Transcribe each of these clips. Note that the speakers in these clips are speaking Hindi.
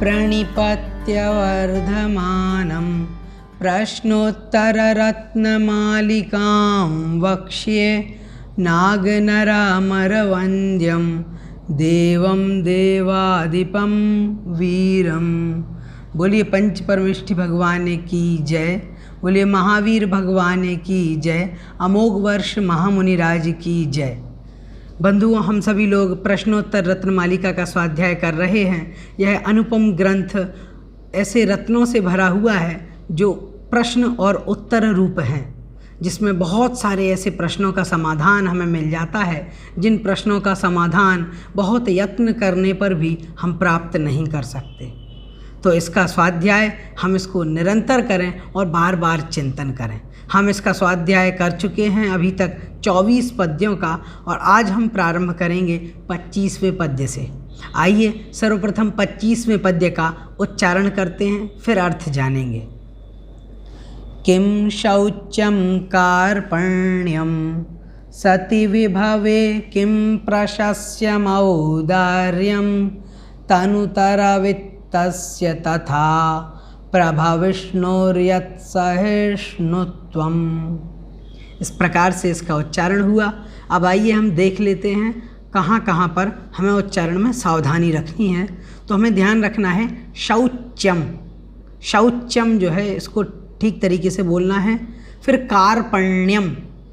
प्रणिपत्य वर्धमानं प्रश्नोत्तररत्नमालिकां वक्ष्ये नागनरामरवन्द्यं देवं देवादिपं वीरम। बोलिए पंच परमेष्ठि भगवान की जय, बोलिए महावीर भगवान की जय, अमोघ वर्ष महामुनिराज की जय। बंधुओं, हम सभी लोग प्रश्नोत्तर रत्नमालिका का स्वाध्याय कर रहे हैं। यह अनुपम ग्रंथ ऐसे रत्नों से भरा हुआ है जो प्रश्न और उत्तर रूप हैं, जिसमें बहुत सारे ऐसे प्रश्नों का समाधान हमें मिल जाता है जिन प्रश्नों का समाधान बहुत यत्न करने पर भी हम प्राप्त नहीं कर सकते। तो इसका स्वाध्याय हम इसको निरंतर करें और बार बार चिंतन करें। हम इसका स्वाध्याय कर चुके हैं अभी तक 24 पद्यों का, और आज हम प्रारंभ करेंगे 25वें पद्य से। आइए सर्वप्रथम 25वें पद्य का उच्चारण करते हैं, फिर अर्थ जानेंगे। किं शौच्यं कार्पण्यं सति विभवे किं प्रशस्यमौदार्यं तनुतरवित्तस्य तथा प्रभविष्णोर्यत्सहिष्णुत्वम्। इस प्रकार से इसका उच्चारण हुआ। अब आइए हम देख लेते हैं कहाँ कहाँ पर हमें उच्चारण में सावधानी रखनी है। तो हमें ध्यान रखना है शौच्यम, शौच्यम जो है इसको ठीक तरीके से बोलना है। फिर कार्पण्यम,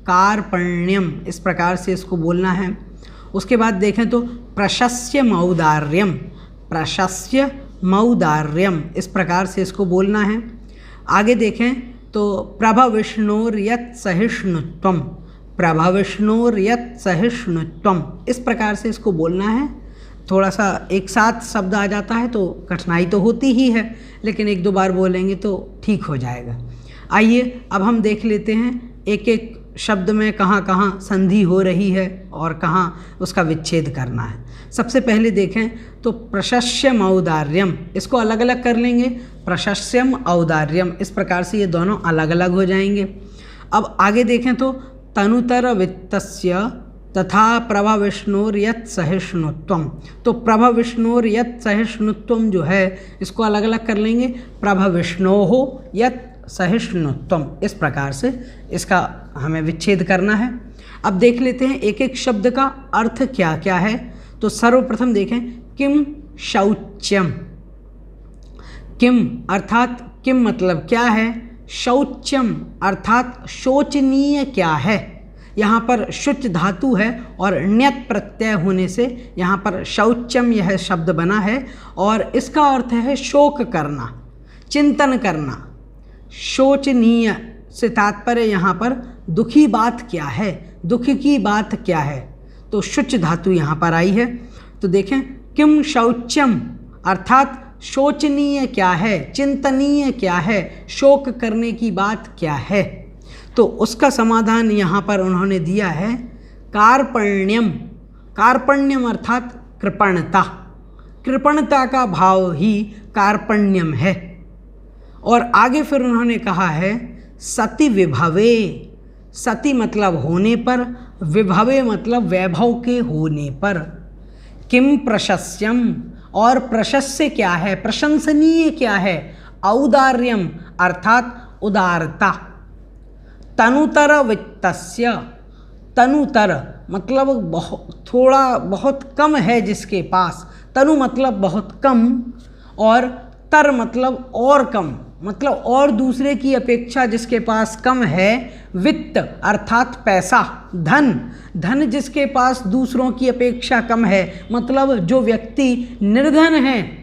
कार्पण्यम इस प्रकार से इसको बोलना है। उसके बाद देखें तो प्रशस्य मौदार्यम, प्रशस्य मौदार्यम इस प्रकार से इसको बोलना है। आगे देखें तो प्रभविष्णोर्यत् सहिष्णुत्वम, प्रभविष्णोर्यत् सहिष्णुत्वम इस प्रकार से इसको बोलना है। थोड़ा सा एक साथ शब्द आ जाता है तो कठिनाई तो होती ही है, लेकिन एक दो बार बोलेंगे तो ठीक हो जाएगा। आइए अब हम देख लेते हैं एक एक शब्द में कहाँ कहाँ संधि हो रही है और कहाँ उसका विच्छेद करना है। सबसे पहले देखें तो प्रशस्यम औदार्यम, इसको अलग अलग कर लेंगे। प्रशस्यम औदार्यम इस प्रकार से ये दोनों अलग अलग हो जाएंगे। अब आगे देखें तो तनुतर वित्तस्य तथा प्रभविष्णोर्यत् सहिष्णुत्वम, तो प्रभविष्णोर्यत् सहिष्णुत्वम जो है इसको अलग अलग कर लेंगे। प्रभविष्णोः यत् सहिष्णुत्वम इस प्रकार से इसका हमें विच्छेद करना है। अब देख लेते हैं एक एक शब्द का अर्थ क्या क्या है। तो सर्वप्रथम देखें किम शौच्यम। किम अर्थात किम मतलब क्या है, शौच्यम अर्थात शोचनीय क्या है। यहाँ पर शुच धातु है और ण्यत् प्रत्यय होने से यहाँ पर शौच्यम यह शब्द बना है, और इसका अर्थ है शोक करना, चिंतन करना। शोचनीय से तात्पर्य यहाँ पर दुखी बात क्या है, दुख की बात क्या है, तो शुच धातु यहाँ पर आई है। तो देखें किम शौच्यम अर्थात शोचनीय क्या है, चिंतनीय क्या है, शोक करने की बात क्या है। तो उसका समाधान यहाँ पर उन्होंने दिया है कार्पण्यम। कार्पण्यम अर्थात कृपणता, कृपणता का भाव ही कार्पण्यम है। और आगे फिर उन्होंने कहा है सति विभवे, सति मतलब होने पर, विभवे मतलब वैभव के होने पर। किम प्रशस्यम, और प्रशस्य क्या है, प्रशंसनीय क्या है, औदार्यम अर्थात उदारता। तनुतर वित्तस्य, तनुतर मतलब थोड़ा बहुत कम है जिसके पास, तनु मतलब बहुत कम, और तर मतलब और कम, मतलब और दूसरे की अपेक्षा जिसके पास कम है। वित्त अर्थात पैसा, धन, धन जिसके पास दूसरों की अपेक्षा कम है, मतलब जो व्यक्ति निर्धन है,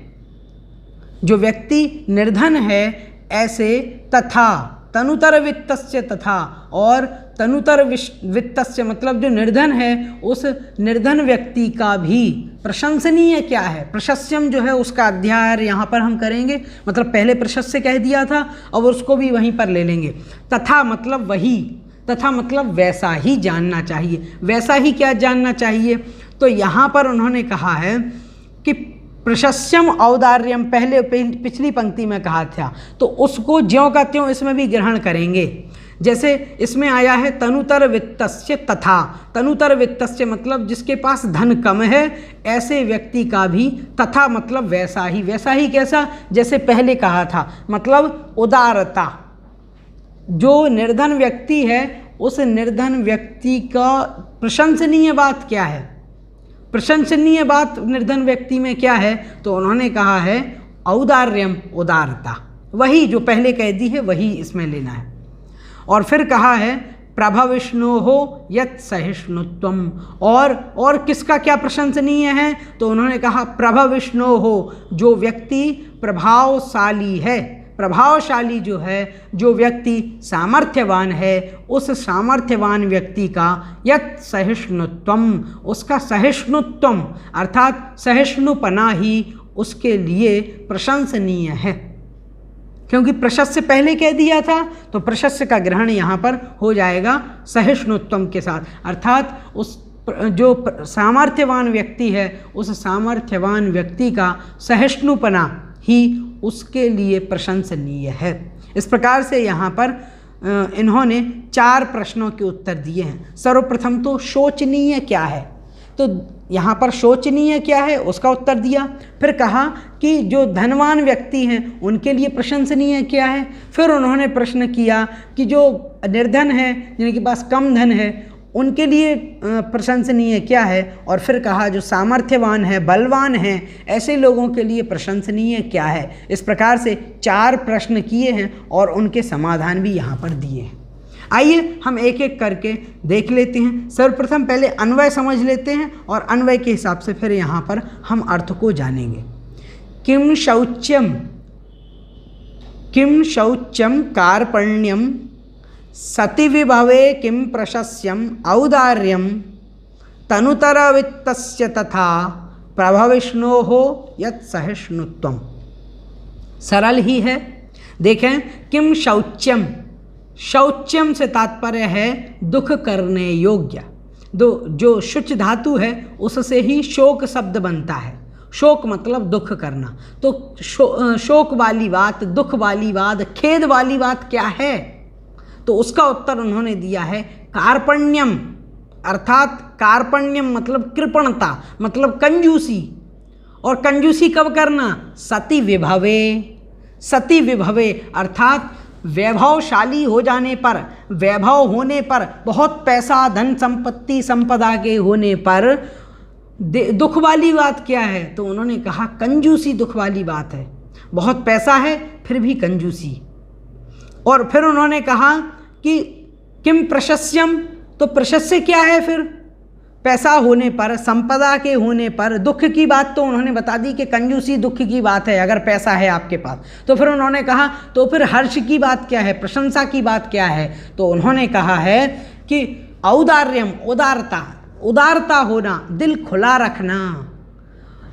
जो व्यक्ति निर्धन है ऐसे। तथा तनुतर वित्तस्य, तथा और तनुतर वित्तस्य मतलब जो निर्धन है उस निर्धन व्यक्ति का भी प्रशंसनीय क्या है। प्रशस्यम जो है उसका अध्याय यहाँ पर हम करेंगे, मतलब पहले प्रशस्य कह दिया था और उसको भी वहीं पर ले लेंगे। तथा मतलब वही, तथा मतलब वैसा ही जानना चाहिए। वैसा ही क्या जानना चाहिए, तो यहाँ पर उन्होंने कहा है कि प्रशस्यम औदार्यम पहले पिछली पंक्ति में कहा था, तो उसको ज्यों का त्यों इसमें भी ग्रहण करेंगे। जैसे इसमें आया है तनुतर वित्तस्य तथा, तनुतर वित्तस्य मतलब जिसके पास धन कम है ऐसे व्यक्ति का भी, तथा मतलब वैसा ही। वैसा ही कैसा? जैसे पहले कहा था, मतलब उदारता। जो निर्धन व्यक्ति है उस निर्धन व्यक्ति का प्रशंसनीय बात क्या है? प्रशंसनीय बात निर्धन व्यक्ति में क्या है? तो उन्होंने कहा है औदार्यम, उदारता। वही जो पहले कह दी है वही इसमें लेना है। और फिर कहा है प्रभविष्णोः यत् सहिष्णुत्वम, और किसका क्या प्रशंसनीय है? तो उन्होंने कहा प्रभविष्णोः, जो व्यक्ति प्रभावशाली है, प्रभावशाली जो है, जो व्यक्ति सामर्थ्यवान है, उस सामर्थ्यवान व्यक्ति का यत् सहिष्णुत्वम, उसका सहिष्णुत्वम अर्थात सहिष्णुपना ही उसके लिए प्रशंसनीय है। क्योंकि प्रशस्य पहले कह दिया था तो प्रशस्य का ग्रहण यहाँ पर हो जाएगा सहिष्णुत्वम के साथ, अर्थात उस जो सामर्थ्यवान व्यक्ति है उस सामर्थ्यवान व्यक्ति का सहिष्णुपना ही उसके लिए प्रशंसनीय है। इस प्रकार से यहाँ पर इन्होंने 4 प्रश्नों के उत्तर दिए हैं। सर्वप्रथम तो शोचनीय क्या है, तो यहाँ पर शोचनीय क्या है उसका उत्तर दिया। फिर कहा कि जो धनवान व्यक्ति हैं उनके लिए प्रशंसनीय क्या है। फिर उन्होंने प्रश्न किया कि जो निर्धन है, जिनके पास कम धन है, उनके लिए प्रशंसनीय क्या है। और फिर कहा जो सामर्थ्यवान है, बलवान है, ऐसे लोगों के लिए प्रशंसनीय क्या है। इस प्रकार से 4 प्रश्न किए हैं और उनके समाधान भी यहाँ पर दिए हैं। आइए हम एक एक करके देख लेते हैं। सर्वप्रथम पहले अन्वय समझ लेते हैं और अन्वय के हिसाब से फिर यहाँ पर हम अर्थ को जानेंगे। किम शौच्यम कार्पण्यम सति विभवे किम प्रशस्यम औदार्यम तनुतर वित्तस्य तथा प्रभविष्णोः यत् सहिष्णुत्वम। सरल ही है। देखें, किम शौच्यम, शौच्यम से तात्पर्य है दुख करने योग्य। जो शुच धातु है उससे ही शोक शब्द बनता है। शोक मतलब दुख करना, तो शोक वाली बात, दुख वाली बात, खेद वाली बात क्या है? तो उसका उत्तर उन्होंने दिया है कार्पण्यम, अर्थात कार्पण्यम मतलब कृपणता, मतलब कंजूसी। और कंजूसी कब करना? सति विभवे, सति विभवे अर्थात वैभवशाली हो जाने पर, वैभव होने पर, बहुत पैसा, धन संपत्ति, संपदा के होने पर दुख वाली बात क्या है? तो उन्होंने कहा कंजूसी दुख वाली बात है। बहुत पैसा है फिर भी कंजूसी। और फिर उन्होंने कहा कि किम प्रशस्यम, तो प्रशस्य क्या है? फिर पैसा होने पर, संपदा के होने पर दुख की बात तो उन्होंने बता दी कि कंजूसी दुख की बात है अगर पैसा है आपके पास। तो फिर उन्होंने कहा तो फिर हर्ष की बात क्या है, प्रशंसा की बात क्या है? तो उन्होंने कहा है कि औदार्यम, उदारता, उदारता होना, दिल खुला रखना,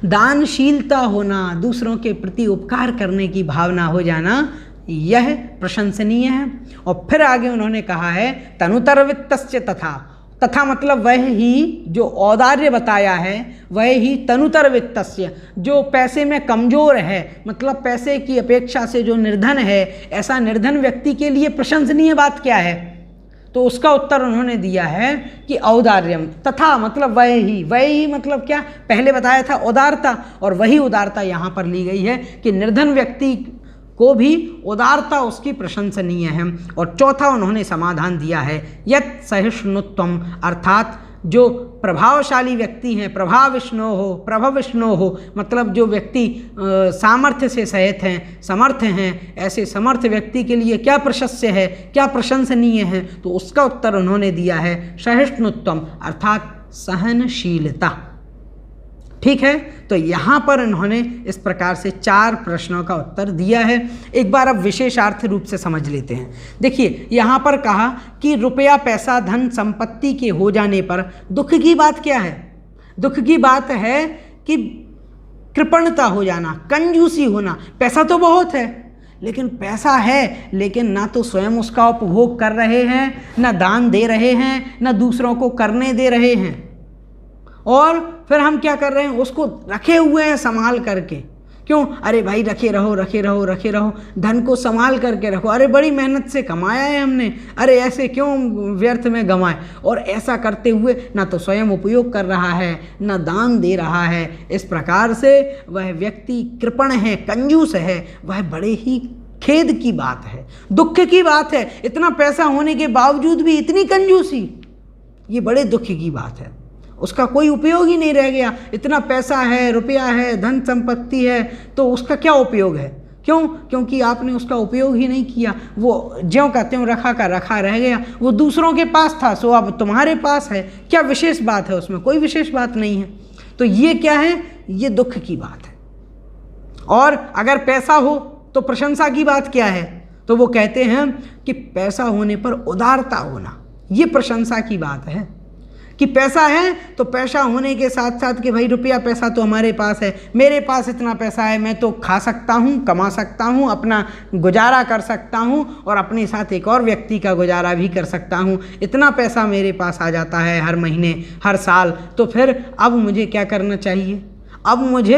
दानशीलता होना, दूसरों के प्रति उपकार करने की भावना हो जाना, यह प्रशंसनीय है। और फिर आगे उन्होंने कहा है तनुतर वित्तस्य तथा, तथा मतलब वह ही जो औदार्य बताया है वह ही तनुतर वित्तस्य, जो पैसे में कमज़ोर है, मतलब पैसे की अपेक्षा से जो निर्धन है, ऐसा निर्धन व्यक्ति के लिए प्रशंसनीय बात क्या है? तो उसका उत्तर उन्होंने दिया है कि औदार्यम। तथा मतलब वह ही मतलब क्या? पहले बताया था उदारता, और वही उदारता यहाँ पर ली गई है कि निर्धन व्यक्ति को भी उदारता उसकी प्रशंसनीय है। और चौथा उन्होंने समाधान दिया है यत् सहिष्णुत्वम, अर्थात जो प्रभावशाली व्यक्ति हैं, प्रभविष्णोः मतलब जो व्यक्ति सामर्थ्य से सहित हैं, समर्थ हैं, ऐसे समर्थ व्यक्ति के लिए क्या प्रशस्य है, क्या प्रशंसनीय है? तो उसका उत्तर उन्होंने दिया है सहिष्णुत्वम, अर्थात सहनशीलता। ठीक है, तो यहाँ पर इन्होंने इस प्रकार से 4 प्रश्नों का उत्तर दिया है। एक बार अब विशेषार्थ रूप से समझ लेते हैं। देखिए, यहाँ पर कहा कि रुपया, पैसा, धन संपत्ति के हो जाने पर दुख की बात क्या है? दुख की बात है कि कृपणता हो जाना, कंजूसी होना। पैसा तो बहुत है, लेकिन पैसा है लेकिन ना तो स्वयं उसका उपभोग कर रहे हैं, ना दान दे रहे हैं, ना दूसरों को करने दे रहे हैं, और फिर हम क्या कर रहे हैं? उसको रखे हुए हैं संभाल करके। क्यों? अरे भाई रखे रहो रखे रहो रखे रहो, धन को संभाल करके रखो, अरे बड़ी मेहनत से कमाया है हमने, अरे ऐसे क्यों व्यर्थ में गंवाए। और ऐसा करते हुए ना तो स्वयं उपयोग कर रहा है, ना दान दे रहा है। इस प्रकार से वह व्यक्ति कृपण है, कंजूस है। वह बड़े ही खेद की बात है, दुख की बात है। इतना पैसा होने के बावजूद भी इतनी कंजूसी, ये बड़े दुख की बात है। उसका कोई उपयोग ही नहीं रह गया। इतना पैसा है, रुपया है, धन संपत्ति है, तो उसका क्या उपयोग है? क्यों? क्योंकि आपने उसका उपयोग ही नहीं किया। वो ज्यों का त्यों रखा का रखा रह गया। वो दूसरों के पास था, सो अब तुम्हारे पास है। क्या विशेष बात है उसमें? कोई विशेष बात नहीं है। तो ये क्या है? ये दुख की बात है। और अगर पैसा हो तो प्रशंसा की बात क्या है? तो वो कहते हैं कि पैसा होने पर उदारता होना, ये प्रशंसा की बात है। कि पैसा है तो पैसा होने के साथ साथ कि भाई रुपया पैसा तो हमारे पास है, मेरे पास इतना पैसा है, मैं तो खा सकता हूँ, कमा सकता हूँ, अपना गुजारा कर सकता हूँ और अपने साथ एक और व्यक्ति का गुजारा भी कर सकता हूँ। इतना पैसा मेरे पास आ जाता है हर महीने, हर साल। तो फिर अब मुझे क्या करना चाहिए? अब मुझे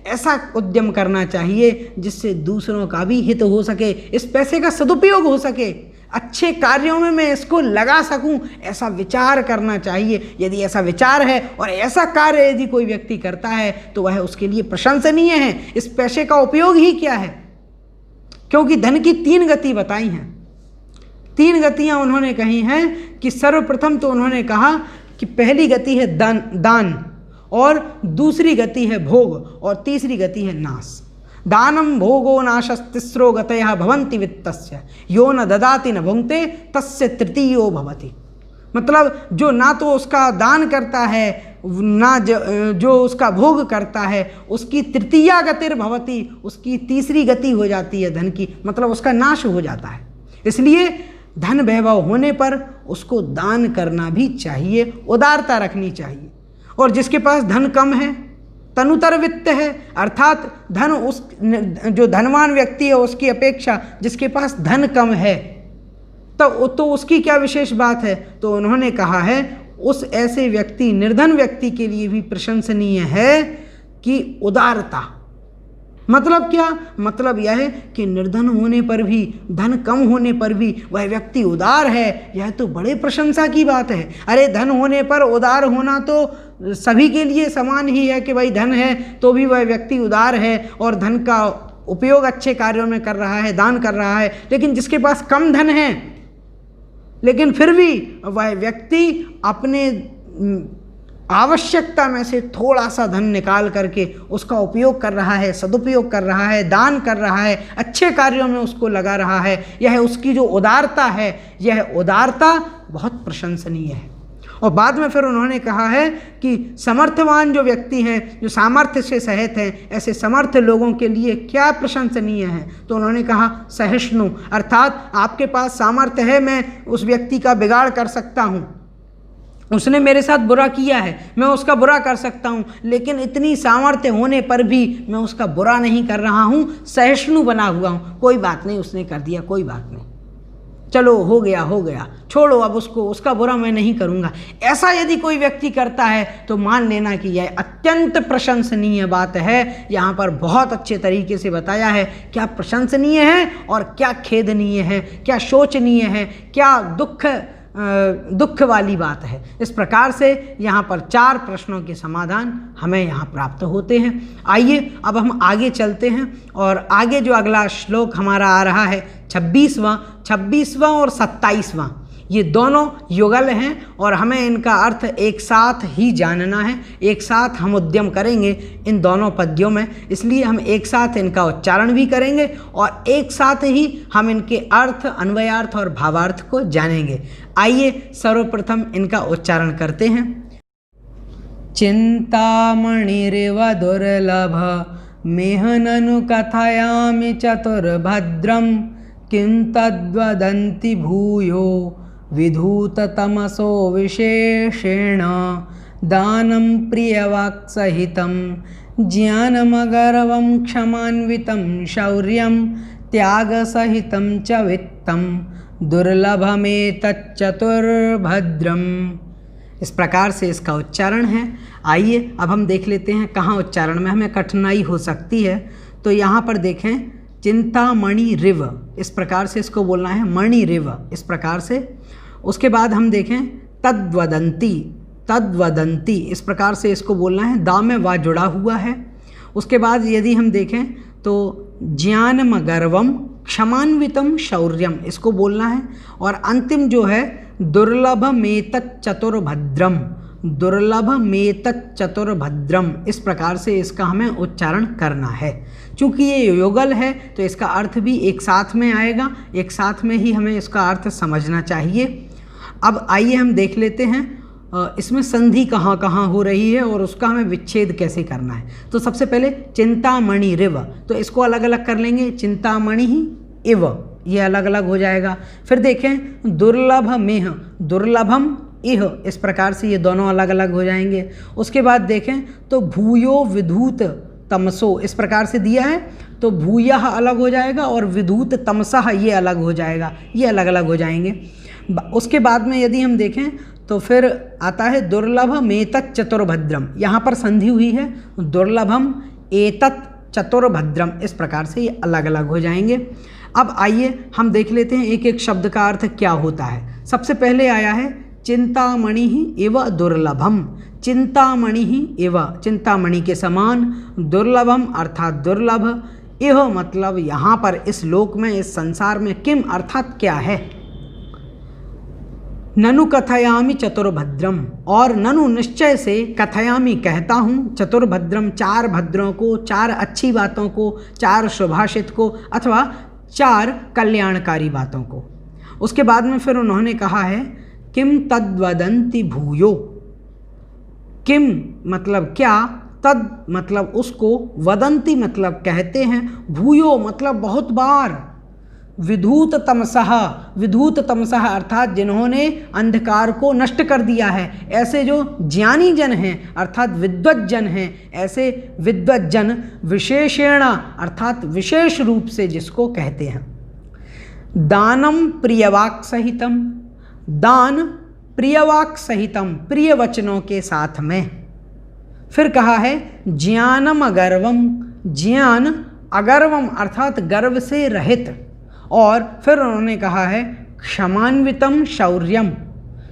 ऐसा उद्यम करना चाहिए जिससे दूसरों का भी हित हो सके, इस पैसे का सदुपयोग हो सके, अच्छे कार्यों में मैं इसको लगा सकूं, ऐसा विचार करना चाहिए। यदि ऐसा विचार है और ऐसा कार्य यदि कोई व्यक्ति करता है तो वह उसके लिए प्रशंसनीय है। इस पैसे का उपयोग ही क्या है? क्योंकि धन की 3 गति बताई हैं। 3 गतियां उन्होंने कही हैं कि सर्वप्रथम तो उन्होंने कहा कि पहली गति है दान, और दूसरी गति है भोग, और तीसरी गति है नाश। दानम भोगो नाशस्तिस्रो गतयः भवन्ति वित्तस्य, यो न ददाति न भुंक्ते तस्य तृतीयो भवति। मतलब जो ना तो उसका दान करता है, ना जो उसका भोग करता है, उसकी तृतीया गतिर भवति, उसकी तीसरी गति हो जाती है धन की, मतलब उसका नाश हो जाता है। इसलिए धन वैभव होने पर उसको दान करना भी चाहिए, उदारता रखनी चाहिए। और जिसके पास धन कम है, तनुतर वित्त है, अर्थात धन उस जो धनवान व्यक्ति है उसकी अपेक्षा जिसके पास धन कम है, तो उसकी क्या विशेष बात है? तो उन्होंने कहा है उस ऐसे व्यक्ति, निर्धन व्यक्ति के लिए भी प्रशंसनीय है कि उदारता। मतलब क्या? मतलब यह है कि निर्धन होने पर भी, धन कम होने पर भी वह व्यक्ति उदार है। यह तो बड़े प्रशंसा की बात है। अरे धन होने पर उदार होना तो सभी के लिए समान ही है कि भाई धन है तो भी वह व्यक्ति उदार है और धन का उपयोग अच्छे कार्यों में कर रहा है, दान कर रहा है। लेकिन जिसके पास कम धन है लेकिन फिर भी वह व्यक्ति अपने आवश्यकता में से थोड़ा सा धन निकाल करके उसका उपयोग कर रहा है, सदुपयोग कर रहा है, दान कर रहा है, अच्छे कार्यों में उसको लगा रहा है। यह उसकी जो उदारता है, यह उदारता बहुत प्रशंसनीय है। और बाद में फिर उन्होंने कहा है कि समर्थवान जो व्यक्ति हैं, जो सामर्थ्य से सहित हैं, ऐसे समर्थ लोगों के लिए क्या प्रशंसनीय है? तो उन्होंने कहा सहिष्णु, अर्थात आपके पास सामर्थ्य है, मैं उस व्यक्ति का बिगाड़ कर सकता हूँ, उसने मेरे साथ बुरा किया है, मैं उसका बुरा कर सकता हूँ, लेकिन इतनी सामर्थ्य होने पर भी मैं उसका बुरा नहीं कर रहा हूँ, सहिष्णु बना हुआ हूँ। कोई बात नहीं, उसने कर दिया, कोई बात नहीं, चलो हो गया, छोड़ो, अब उसका बुरा मैं नहीं करूँगा। ऐसा यदि कोई व्यक्ति करता है तो मान लेना कि यह अत्यंत प्रशंसनीय बात है। यहाँ पर बहुत अच्छे तरीके से बताया है क्या प्रशंसनीय है और क्या खेदनीय है, क्या शोचनीय है, क्या दुख वाली बात है। इस प्रकार से यहाँ पर 4 प्रश्नों के समाधान हमें यहाँ प्राप्त होते हैं। आइए अब हम आगे चलते हैं और आगे जो अगला श्लोक हमारा आ रहा है 26वां और 27वां, ये दोनों युगल हैं और हमें इनका अर्थ एक साथ ही जानना है। एक साथ हम उद्यम करेंगे इन दोनों पद्यों में, इसलिए हम एक साथ इनका उच्चारण भी करेंगे और एक साथ ही हम इनके अर्थ, अन्वयार्थ और भावार्थ को जानेंगे। आइए सर्वप्रथम इनका उच्चारण करते हैं। चिंतामणिरिव दुर्लभ मेहननु कथयामि चतुर्भद्रम किं तद्वदन्ति भूयो विधूततमसो विशेषेण दानं प्रियवाक्सहितं ज्ञानमगर्वं क्षमान्वितं शौर्यं त्यागसहितं च वित्तं दुर्लभमेतच्चतुर्भद्रम्। इस प्रकार से इसका उच्चारण है। आइए अब हम देख लेते हैं कहाँ उच्चारण में हमें कठिनाई हो सकती है। तो यहाँ पर देखें चिंतामणि रिव, इस प्रकार से इसको बोलना है, मणि रिव, इस प्रकार से। उसके बाद हम देखें तद्वदंती, तद्वदंती, इस प्रकार से इसको बोलना है, दा में वा जुड़ा हुआ है। उसके बाद यदि हम देखें तो ज्ञानमगर्वम क्षमान्वितम शौर्यम, इसको बोलना है। और अंतिम जो है दुर्लभमेतत् चतुर्भद्रम, दुर्लभमेतत् चतुर्भद्रम, इस प्रकार से इसका हमें उच्चारण करना है। चूँकि ये युगल है तो इसका अर्थ भी एक साथ में आएगा, एक साथ में ही हमें इसका अर्थ समझना चाहिए। अब आइए हम देख लेते हैं इसमें संधि कहाँ कहाँ हो रही है और उसका हमें विच्छेद कैसे करना है। तो सबसे पहले चिंतामणि रिव, तो इसको अलग अलग कर लेंगे, चिंतामणि इव, ये अलग अलग हो जाएगा। फिर देखें दुर्लभ मेह, दुर्लभम इह, इस प्रकार से ये दोनों अलग अलग हो जाएंगे। उसके बाद देखें तो भूयो विधूत तमसो, इस प्रकार से दिया है, तो भूयः अलग हो जाएगा और विधूत तमसः ये अलग हो जाएगा, ये अलग अलग हो जाएंगे। उसके बाद में यदि हम देखें तो फिर आता है दुर्लभ मेतत् चतुर्भद्रम, यहाँ पर संधि हुई है, दुर्लभम एतत् चतुर्भद्रम, इस प्रकार से ये अलग अलग हो जाएंगे। अब आइए हम देख लेते हैं एक एक शब्द का अर्थ क्या होता है। सबसे पहले आया है चिंतामणि इव दुर्लभम, चिंतामणि इव, चिंतामणि के समान, दुर्लभम अर्थात दुर्लभ, इह मतलब यहाँ पर इस लोक में, इस संसार में, किम अर्थात क्या है, ननु कथयामि चतुर्भद्रम, और ननु निश्चय से, कथयामि कहता हूँ, चतुर्भद्रम चार भद्रों को, चार अच्छी बातों को, चार सुभाषित को, अथवा चार कल्याणकारी बातों को। उसके बाद में फिर उन्होंने कहा है किम तद्वदन्ति भूयो, किम मतलब क्या, तद मतलब उसको, वदन्ति मतलब कहते हैं, भूयो मतलब बहुत बार, विधूत तमसः, विधूत तमसः अर्थात जिन्होंने अंधकार को नष्ट कर दिया है, ऐसे जो ज्ञानी जन हैं अर्थात विद्वत जन हैं, ऐसे विद्वत जन विशेषेण अर्थात विशेष रूप से जिसको कहते हैं। दानम प्रियवाक सहितम, दान प्रियवाक सहितम, प्रिय वचनों के साथ में। फिर कहा है ज्ञानम अगर्वम, ज्ञान अगर्वम अर्थात गर्व से रहित। और फिर उन्होंने कहा है क्षमान्वितम शौर्यम,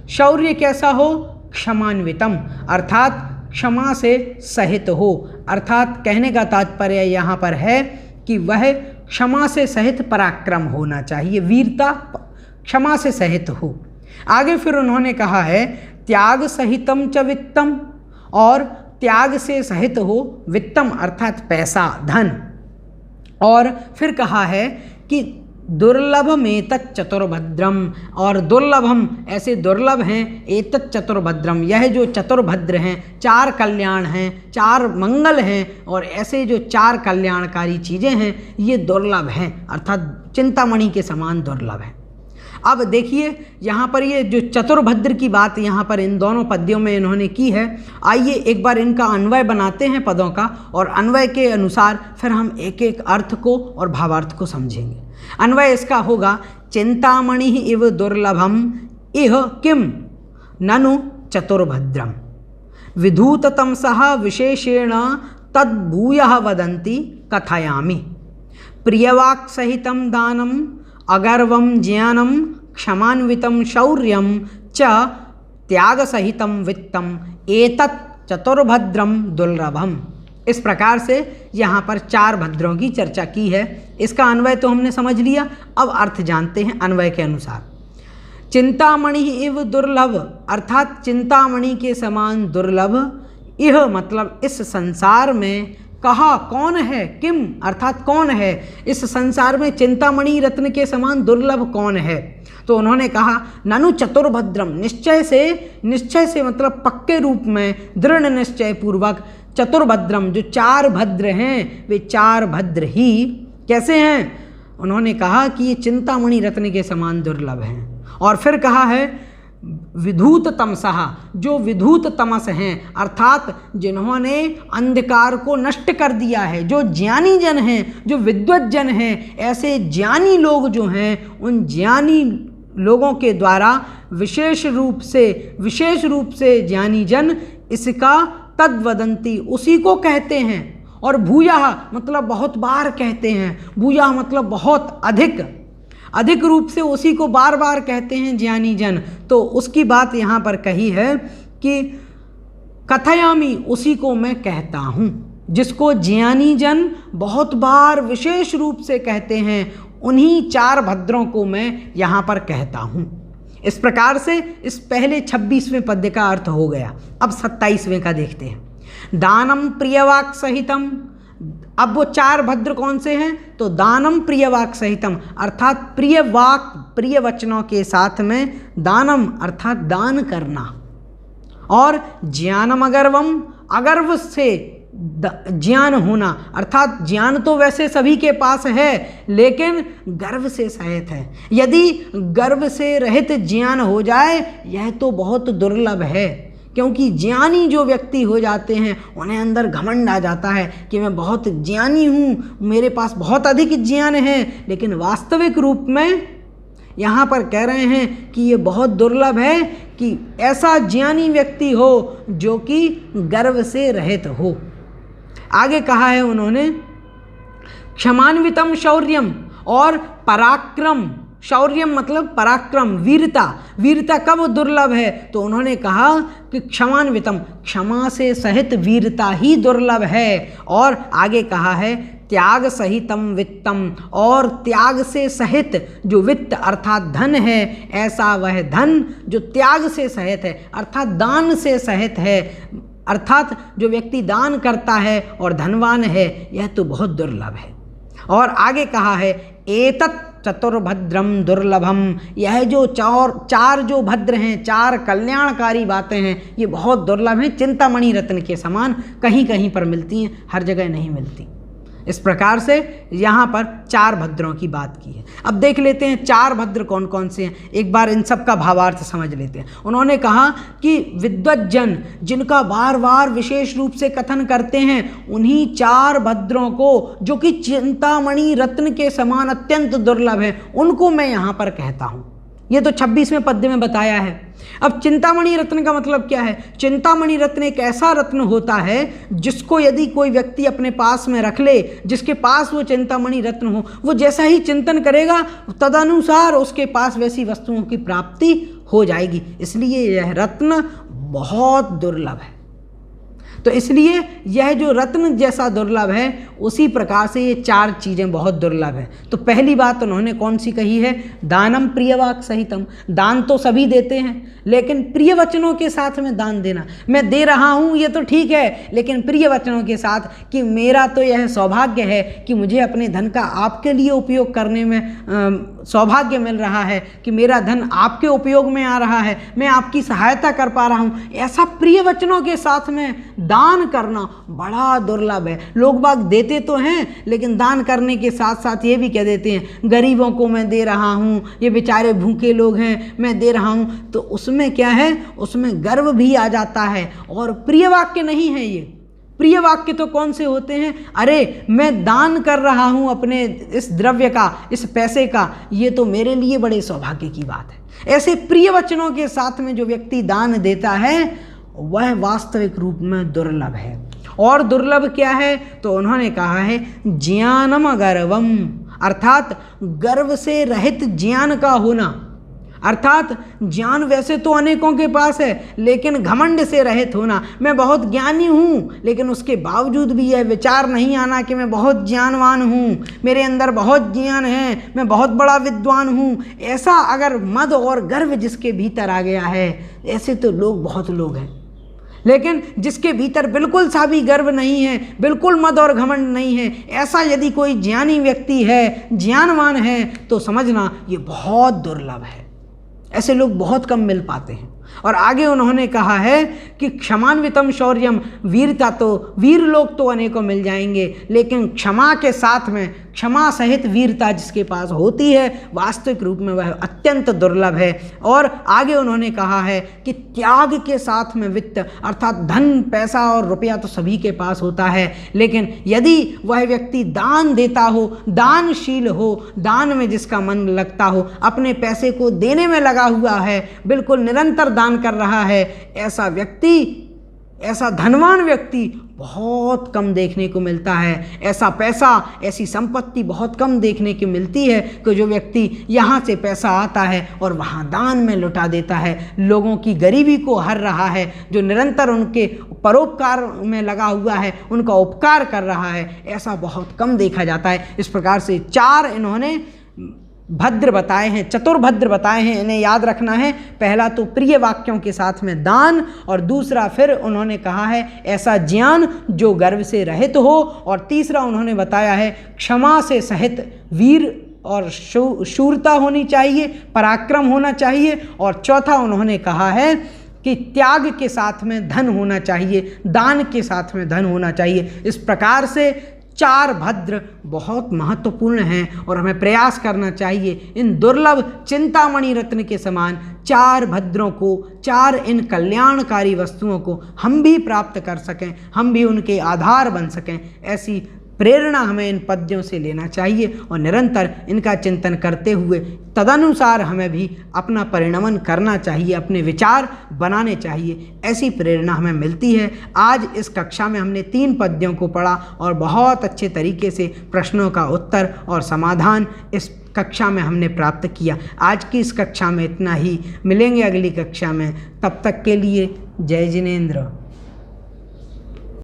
शौर्य कैसा हो, क्षमान्वितम अर्थात क्षमा से सहित हो, अर्थात कहने का तात्पर्य यहाँ पर है कि वह क्षमा से सहित पराक्रम होना चाहिए, वीरता क्षमा से सहित हो। आगे फिर उन्होंने कहा है त्याग सहितम च वित्तम, और त्याग से सहित हो, वित्तम अर्थात पैसा धन। और फिर कहा है कि दुर्लभ मेतत् चतुर्भद्रम, और दुर्लभम ऐसे दुर्लभ हैं, एतत् चतुर्भद्रम यह जो चतुर्भद्र हैं, चार कल्याण हैं, चार मंगल हैं, और ऐसे जो चार कल्याणकारी चीज़ें हैं ये दुर्लभ हैं, अर्थात चिंतामणि के समान दुर्लभ हैं। अब देखिए यहाँ पर ये जो चतुर्भद्र की बात यहाँ पर इन दोनों पद्यों में इन्होंने की है। आइए एक बार इनका अन्वय बनाते हैं पदों का, और अन्वय के अनुसार फिर हम एक एक अर्थ को और भावार्थ को समझेंगे। अन्वय इसका होगा चिंतामणि इव दुर्लभम इह किम ननु चतुर्भद्रम, विधूततमसः विशेषेण तद्भूयः वदन्ति कथयामि, प्रियवाक् सहितं दानम अगर्वं ज्ञानम क्षमान्वितं शौर्यं च त्याग सहितं वित्तम एतत् चतुर्भद्रम दुर्लभम। इस प्रकार से यहाँ पर चार भद्रों की चर्चा की है। इसका अन्वय तो हमने समझ लिया, अब अर्थ जानते हैं अन्वय के अनुसार। चिंतामणि इव दुर्लभ अर्थात चिंतामणि के समान दुर्लभ, यह मतलब इस संसार में, कहा कौन है, किम अर्थात कौन है, इस संसार में चिंतामणि रत्न के समान दुर्लभ कौन है। तो उन्होंने कहा ननु चतुर्भद्रम, निश्चय से मतलब पक्के रूप में, दृढ़ निश्चय पूर्वक, चतुर्भद्रम जो चार भद्र हैं वे चार भद्र ही कैसे हैं, उन्होंने कहा कि ये चिंतामणि रत्न के समान दुर्लभ हैं। और फिर कहा है विधूत तमसः, जो विधूत तमस हैं अर्थात जिन्होंने अंधकार को नष्ट कर दिया है, जो ज्ञानी जन हैं, जो विद्वत जन हैं, ऐसे ज्ञानी लोग जो हैं उन ज्ञानी लोगों के द्वारा विशेष रूप से ज्ञानी जन इसका तद्वदंती उसी को कहते हैं, और भूयः मतलब बहुत बार कहते हैं, भूयः मतलब बहुत अधिक रूप से उसी को बार बार कहते हैं ज्ञानी जन। तो उसकी बात यहाँ पर कही है कि कथयामि, उसी को मैं कहता हूँ, जिसको ज्ञानी जन बहुत बार विशेष रूप से कहते हैं, उन्हीं 4 भद्रों को मैं यहाँ पर कहता हूँ। इस प्रकार से इस पहले 26वें पद्य का अर्थ हो गया। अब 27वें का देखते हैं। दानम प्रियवाक सहितम। अब वो 4 भद्र कौन से हैं? तो दानम प्रियवाक सहितम अर्थात प्रिय वाक, प्रिय वचनों के साथ में दानम अर्थात दान करना, और ज्ञानम अगर्वम, अगर्व से ज्ञान होना अर्थात ज्ञान तो वैसे सभी के पास है लेकिन गर्व से सहित है। यदि गर्व से रहित ज्ञान हो जाए यह तो बहुत दुर्लभ है, क्योंकि ज्ञानी जो व्यक्ति हो जाते हैं उन्हें अंदर घमंड आ जाता है कि मैं बहुत ज्ञानी हूँ, मेरे पास बहुत अधिक ज्ञान है। लेकिन वास्तविक रूप में यहाँ पर कह रहे हैं कि ये बहुत दुर्लभ है कि ऐसा ज्ञानी व्यक्ति हो जो कि गर्व से रहित हो। आगे कहा है उन्होंने क्षमान्वितम शौर्यम और पराक्रम। शौर्यम मतलब पराक्रम, वीरता। वीरता कब दुर्लभ है? तो उन्होंने कहा कि क्षमान्वितम, क्षमा से सहित वीरता ही दुर्लभ है। और आगे कहा है त्याग सहितम वित्तम, और त्याग से सहित जो वित्त अर्थात धन है, ऐसा वह धन जो त्याग से सहित है अर्थात दान से सहित है, अर्थात जो व्यक्ति दान करता है और धनवान है, यह तो बहुत दुर्लभ है। और आगे कहा है एतत् चतुर्भद्रम दुर्लभम, यह जो 4 जो भद्र हैं, 4 कल्याणकारी बातें हैं, ये बहुत दुर्लभ हैं। चिंतामणि रत्न के समान कहीं कहीं पर मिलती हैं, हर जगह नहीं मिलती। इस प्रकार से यहाँ पर 4 भद्रों की बात की है। अब देख लेते हैं 4 भद्र कौन कौन से हैं, एक बार इन सब का भावार्थ समझ लेते हैं। उन्होंने कहा कि विद्वज्जन जिनका बार बार विशेष रूप से कथन करते हैं, उन्हीं 4 भद्रों को जो कि चिंतामणि रत्न के समान अत्यंत दुर्लभ है, उनको मैं यहाँ पर कहता हूँ। ये तो 26वें पद्य में बताया है। अब चिंतामणि रत्न का मतलब क्या है? चिंतामणि रत्न एक ऐसा रत्न होता है जिसको यदि कोई व्यक्ति अपने पास में रख ले, जिसके पास वो चिंतामणि रत्न हो, वो जैसा ही चिंतन करेगा तदनुसार उसके पास वैसी वस्तुओं की प्राप्ति हो जाएगी। इसलिए यह रत्न बहुत दुर्लभ है। तो इसलिए यह जो रत्न जैसा दुर्लभ है, उसी प्रकार से ये 4 चीज़ें बहुत दुर्लभ हैं। तो पहली बात उन्होंने कौन सी कही है? दानम प्रियवाक सहितम। दान तो सभी देते हैं, लेकिन प्रिय वचनों के साथ में दान देना। मैं दे रहा हूँ ये तो ठीक है, लेकिन प्रिय वचनों के साथ कि मेरा तो यह सौभाग्य है कि मुझे अपने धन का आपके लिए उपयोग करने में सौभाग्य मिल रहा है, कि मेरा धन आपके उपयोग में आ रहा है, मैं आपकी सहायता कर पा रहा हूँ। ऐसा प्रिय वचनों के साथ में दान करना बड़ा दुर्लभ है। लोग बाग देते तो हैं, लेकिन दान करने के साथ साथ ये भी कह देते हैं गरीबों को मैं दे रहा हूँ, ये बेचारे भूखे लोग हैं, मैं दे रहा हूँ। तो उसमें क्या है? उसमें गर्व भी आ जाता है। और प्रिय वाक्य नहीं है ये। प्रिय वाक्य तो कौन से होते हैं? अरे मैं दान कर रहा हूँ अपने इस द्रव्य का, इस पैसे का, ये तो मेरे लिए बड़े सौभाग्य की बात है। ऐसे प्रिय वचनों के साथ में जो व्यक्ति दान देता है वह वास्तविक रूप में दुर्लभ है। और दुर्लभ क्या है? तो उन्होंने कहा है ज्ञानम अगर्वम, अर्थात गर्व से रहित ज्ञान का होना। अर्थात ज्ञान वैसे तो अनेकों के पास है, लेकिन घमंड से रहित होना। मैं बहुत ज्ञानी हूँ, लेकिन उसके बावजूद भी यह विचार नहीं आना कि मैं बहुत ज्ञानवान हूँ, मेरे अंदर बहुत ज्ञान है, मैं बहुत बड़ा विद्वान हूँ। ऐसा अगर मद और गर्व जिसके भीतर आ गया है, ऐसे तो लोग बहुत लोग हैं। लेकिन जिसके भीतर बिल्कुल सा भी गर्व नहीं है, बिल्कुल मद और घमंड नहीं है, ऐसा यदि कोई ज्ञानी व्यक्ति है, ज्ञानवान है, तो समझना ये बहुत दुर्लभ है। ऐसे लोग बहुत कम मिल पाते हैं। और आगे उन्होंने कहा है कि क्षमान्वितम शौर्यम, वीरता तो वीर लोग तो अनेकों मिल जाएंगे, लेकिन क्षमा के साथ में क्षमा सहित वीरता जिसके पास होती है, वास्तविक रूप में वह अत्यंत दुर्लभ है। और आगे उन्होंने कहा है कि त्याग के साथ में वित्त, अर्थात धन, पैसा और रुपया तो सभी के पास होता है, लेकिन यदि वह व्यक्ति दान देता हो, दानशील हो, दान में जिसका मन लगता हो, अपने पैसे को देने में लगा हुआ है, बिल्कुल निरंतर दान कर रहा है, ऐसा व्यक्ति ऐसा धनवान व्यक्ति बहुत कम देखने को मिलता है। ऐसा पैसा, ऐसी संपत्ति बहुत कम देखने को मिलती है कि जो व्यक्ति यहाँ से पैसा आता है और वहाँ दान में लुटा देता है, लोगों की गरीबी को हर रहा है, जो निरंतर उनके परोपकार में लगा हुआ है, उनका उपकार कर रहा है, ऐसा बहुत कम देखा जाता है। इस प्रकार से 4 इन्होंने भद्र बताए हैं, चतुर्भद्र बताए हैं, इन्हें याद रखना है। पहला तो प्रिय वाक्यों के साथ में दान, और दूसरा फिर उन्होंने कहा है ऐसा ज्ञान जो गर्व से रहित हो, और तीसरा उन्होंने बताया है क्षमा से सहित वीर और शूरता होनी चाहिए, पराक्रम होना चाहिए, और चौथा उन्होंने कहा है कि त्याग के साथ में धन होना चाहिए, दान के साथ में धन होना चाहिए। इस प्रकार से 4 भद्र बहुत महत्वपूर्ण हैं और हमें प्रयास करना चाहिए इन दुर्लभ चिंतामणि रत्न के समान 4 भद्रों को, 4 इन कल्याणकारी वस्तुओं को हम भी प्राप्त कर सकें, हम भी उनके आधार बन सकें। ऐसी प्रेरणा हमें इन पद्यों से लेना चाहिए और निरंतर इनका चिंतन करते हुए तदनुसार हमें भी अपना परिणमन करना चाहिए, अपने विचार बनाने चाहिए। ऐसी प्रेरणा हमें मिलती है। आज इस कक्षा में हमने 3 पद्यों को पढ़ा और बहुत अच्छे तरीके से प्रश्नों का उत्तर और समाधान इस कक्षा में हमने प्राप्त किया। आज की इस कक्षा में इतना ही, मिलेंगे अगली कक्षा में। तब तक के लिए जय जिनेंद्र।